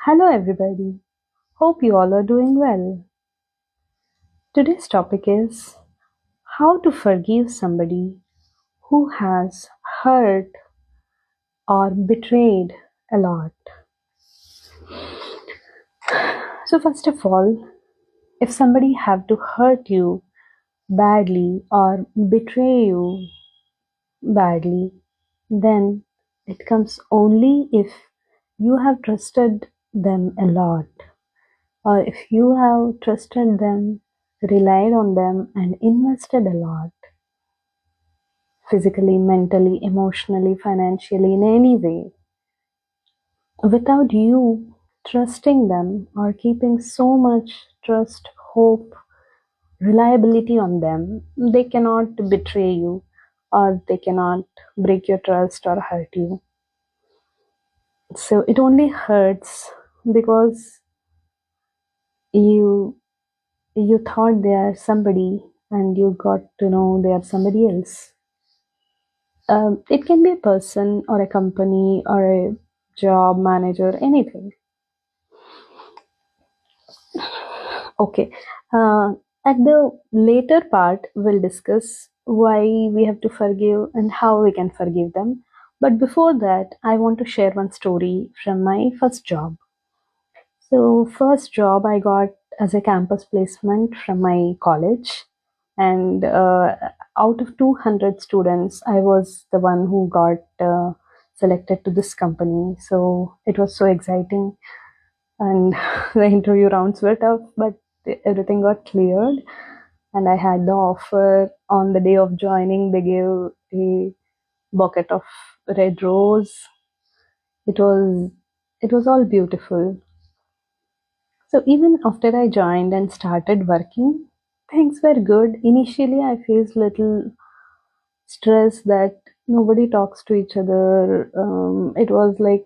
Hello, everybody. Hope you all are doing well. Today's topic is how to forgive somebody who has hurt or betrayed a lot. So, first of all, if somebody have to hurt you badly or betray you badly, then it comes only if you have trusted them a lot, or if you have trusted them, relied on them, and invested a lot physically, mentally, emotionally, financially, in any way. Without you trusting them or keeping so much trust, hope, reliability on them, they cannot betray you or they cannot break your trust or hurt you. So it only hurts because you you thought they are somebody and you got to know they are somebody else. It can be a person or a company or a job manager, anything. Okay. Uh, at the later part, we'll discuss why we have to forgive and how we can forgive them. But before that, I want to share one story from my first job. So, first job I got as a campus placement from my college, and out of 200 students, I was the one who got selected to this company. So, it was so exciting, and the interview rounds were tough, but everything got cleared, and I had the offer. On the day of joining, they gave a bucket of red rose. It was it was all beautiful. So even after I joined and started working, things were good. Initially, I faced little stress that nobody talks to each other. It was like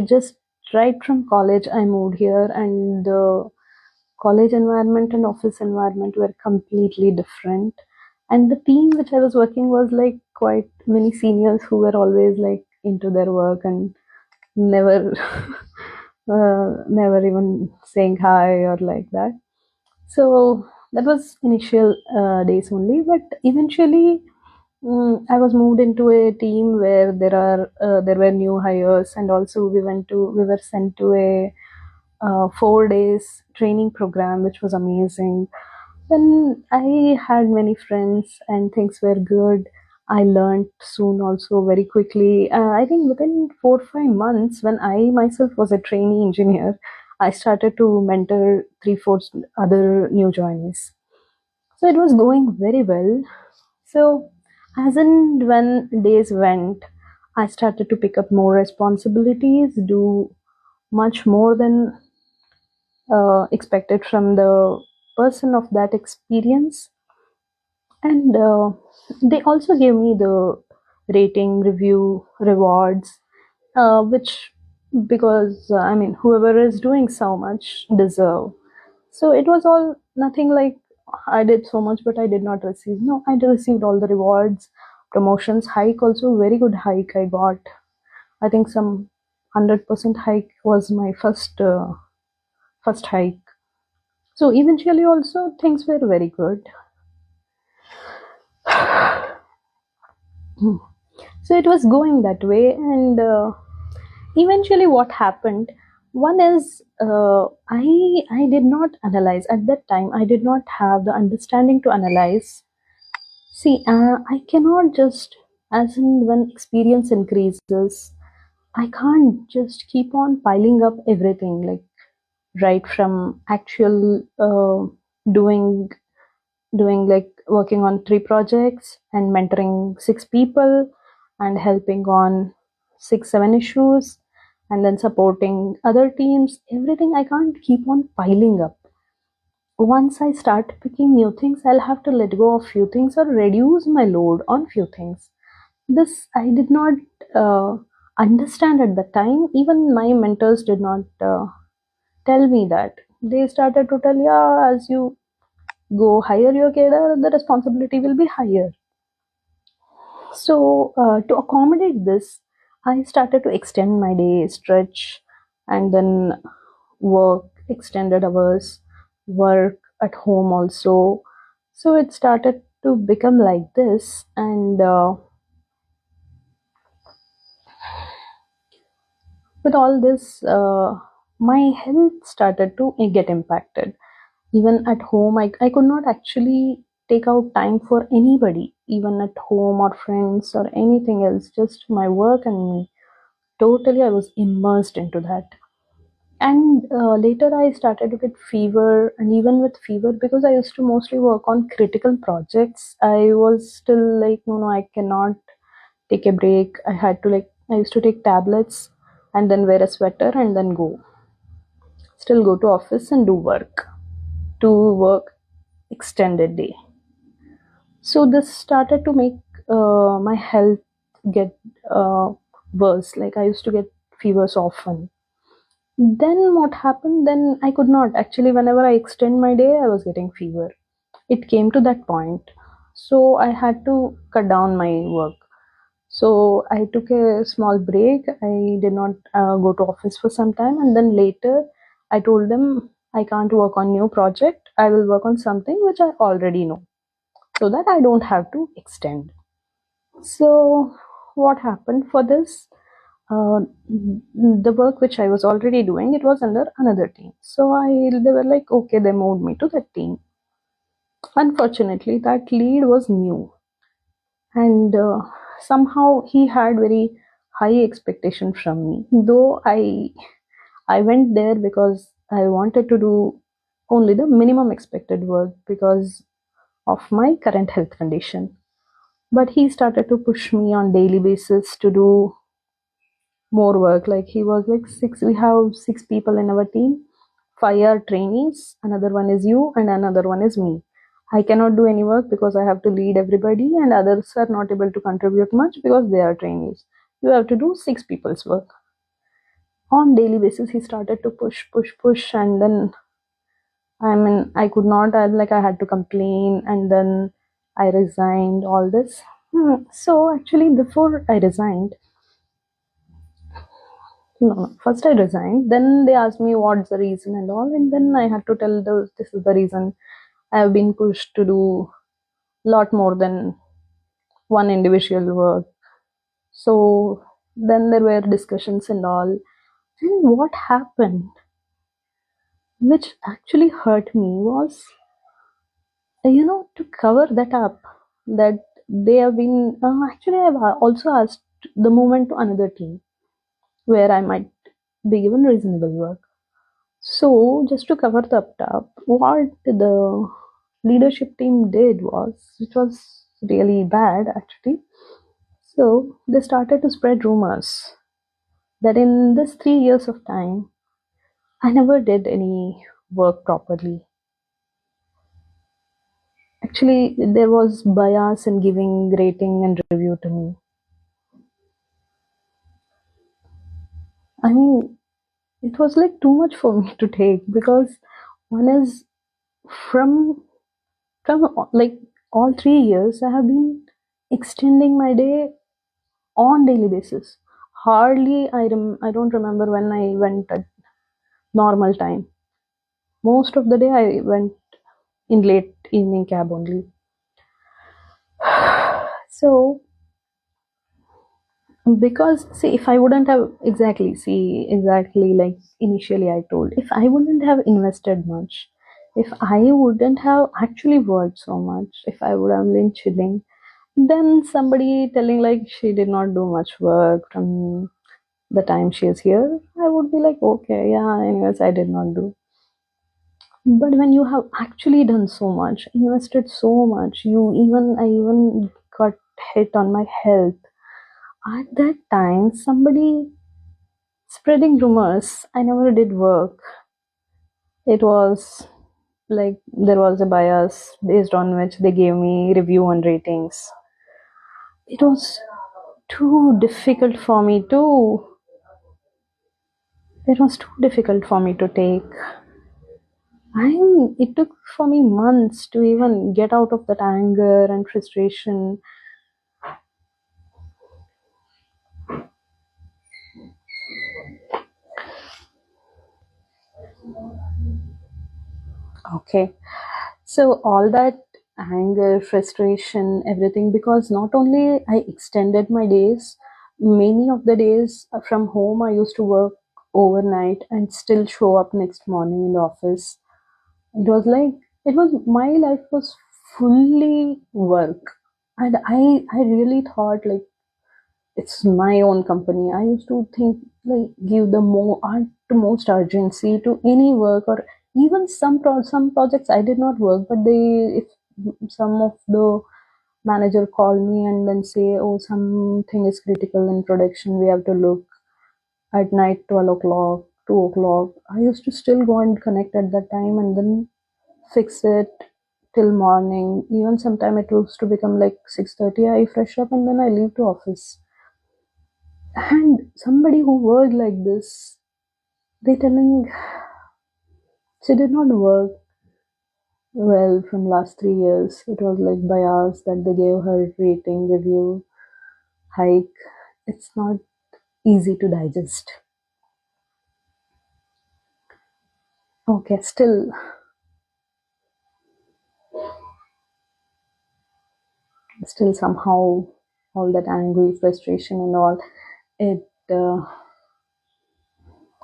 just right from college, I moved here, and the college environment and office environment were completely different. And the team which I was working was like quite many seniors who were always like into their work and never never even saying hi or like that. So that was initial days only, but eventually I was moved into a team where there were new hires, and also we were sent to a 4 days training program, which was amazing. Then I had many friends, and things were good. I learned soon, also very quickly. I think within 4 5 months, when I myself was a trainee engineer, I started to mentor 3 4 other new joinees. So it was going very well. So as and when days went, I started to pick up more responsibilities, do much more than expected from the person of that experience. And they also gave me the rating, review, rewards, which, because I mean, whoever is doing so much deserve. So it was all nothing like I did so much, but I did not receive. No, I received all the rewards, promotions, hike also, very good hike I got. I think some 100% hike was my first hike. So eventually also things were very good. So it was going that way, and eventually what happened, one is I did not analyze at that time. I did not have the understanding to analyze. See, I cannot just, as in when experience increases, I can't just keep on piling up everything, like right from actual doing like working on 3 projects and mentoring 6 people and helping on 6 7 issues, and then supporting other teams. Everything I can't keep on piling up. Once I start picking new things, I'll have to let go of few things or reduce my load on few things. This I did not uh, understand at the time. Even my mentors did not tell me that. They started to tell, yeah, as you go higher your cadre, the responsibility will be higher. So to accommodate this, I started to extend my day, stretch, and then work extended hours, work at home also. So it started to become like this, and with all this, my health started to get impacted. Even at home, I could not actually take out time for anybody, even at home or friends or anything else, just my work and me. Totally, I was immersed into that. And later, I started to get fever, and even with fever, because I used to mostly work on critical projects, I was still like, no, no, I cannot take a break. I had to, like, I used to take tablets and then wear a sweater and then still go to office and do work, to work extended day. So this started to make my health get uh, worse. Like, I used to get fevers often. Then what happened? Then I could not actually. Whenever I extend my day, I was getting fever. It came to that point, so I had to cut down my work. So I took a small break. I did not go to office for some time, and then later I told them I can't work on new project. I will work on something which I already know, so that I don't have to extend. So what happened for this? The work which I was already doing, it was under another team. So they were like, okay, they moved me to that team. Unfortunately, that lead was new, and somehow he had very high expectation from me. Though I went there because I wanted to do only the minimum expected work because of my current health condition. But he started to push me on daily basis to do more work. Like, he was like, six, we have six people in our team, five are trainees, another one is you, and another one is me. I cannot do any work because I have to lead everybody, and others are not able to contribute much because they are trainees. You have to do six people's work on daily basis. He started to push, and then, I mean, I could not. I had to complain, and then I resigned. All this. So actually, before I resigned, no, no. First I resigned. Then they asked me what's the reason and all, and then I had to tell those this is the reason. I have been pushed to do lot more than one individual work. So then there were discussions and all. And what happened, which actually hurt me, was to cover that up, that they have been actually I've also asked the movement to another team where I might be given reasonable work. So, just to cover the up, what the leadership team did was, which was really bad actually. So, they started to spread rumors that in this 3 years of time, I never did any work properly. Actually, there was bias in giving rating and review to me. I mean, it was like too much for me to take, because one is, from like all 3 years, I have been extending my day on daily basis. Hardly I don't remember when I went at normal time. Most of the day I went in late evening cab only. So, because, see, if I wouldn't have, exactly like initially I told, if I wouldn't have invested much, if I wouldn't have actually worked so much, if I would have been chilling, then somebody telling like she did not do much work from the time she is here, I would be like, okay, yeah, anyways, I did not do. But when you have actually done so much, invested so much, I even got hit on my health. At that time, somebody spreading rumors, I never did work. It was like there was a bias based on which they gave me review and ratings. It was too difficult for me to, it was too difficult for me to take. It took for me months to even get out of that anger and frustration. Okay. So all that anger, frustration, everything, because not only I extended my days, many of the days from home I used to work overnight and still show up next morning in the office. It was like it was my life was fully work. And I really thought like it's my own company. I used to think like give the more utmost urgency to any work, or even some projects I did not work, but they if some of the manager call me and then say, oh, something is critical in production, we have to look at night 12 o'clock, 2 o'clock. I used to still go and connect at that time and then fix it till morning. Even sometime it used to become like 6:30. I fresh up and then I leave to office. And somebody who worked like this, they telling she did not work well from last 3 years. It was like bias that they gave her rating, review, hike. It's not easy to digest. Okay, still somehow all that angry frustration and all, it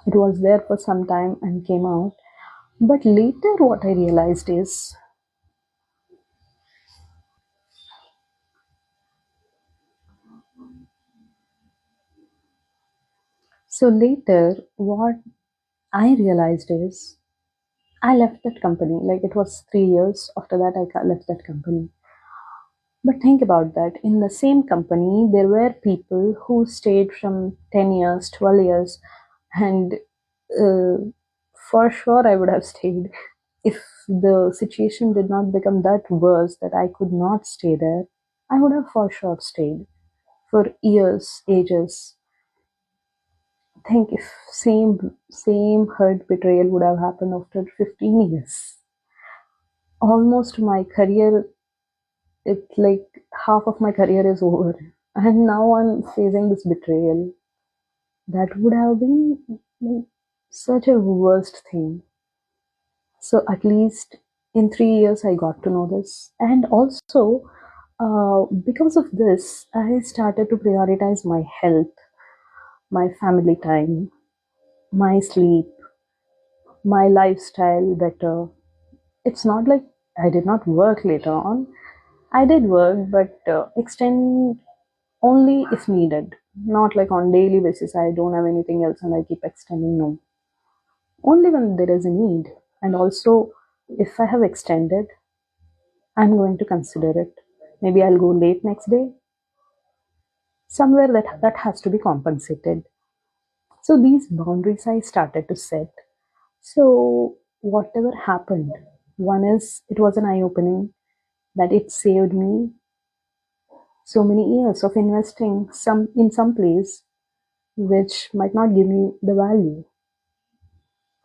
it was there for some time and came out. But later, what I realized is, so later, what I realized is I left that company. Like it was 3 years after that, left that company. But think about that. In the same company, there were people who stayed from 10 years, 12 years, and uh, for sure I would have stayed if the situation did not become that worse that I could not stay there. I would have for sure stayed for years, ages. Think if same hurt betrayal would have happened after 15 years. Almost my career, it's like half of my career is over. And now I'm facing this betrayal. That would have been like such a worst thing. So at least in 3 years, I got to know this. And also, because of this, I started to prioritize my health, my family time, my sleep, my lifestyle better. It's not like I did not work later on. I did work, but extend only if needed. Not like on daily basis. I don't have anything else and I keep extending. No, only when there is a need. And also, if I have extended, I'm going to consider it. Maybe I'll go late next day. Somewhere that has to be compensated. So these boundaries I started to set. So whatever happened, one is it was an eye opening that it saved me so many years of investing some in some place which might not give me the value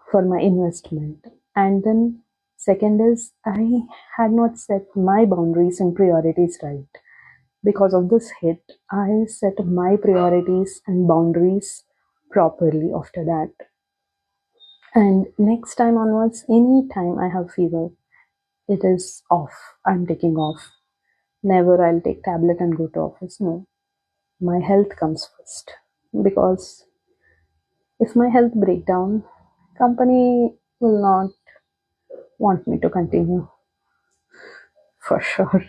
for my investment. And then second is I had not set my boundaries and priorities right. Because of this hit, I set my priorities and boundaries properly after that. And next time onwards, any time I have fever, it is off. I'm taking off. Never I'll take tablet and go to office. No. My health comes first. Because if my health break down, company will not want me to continue for sure.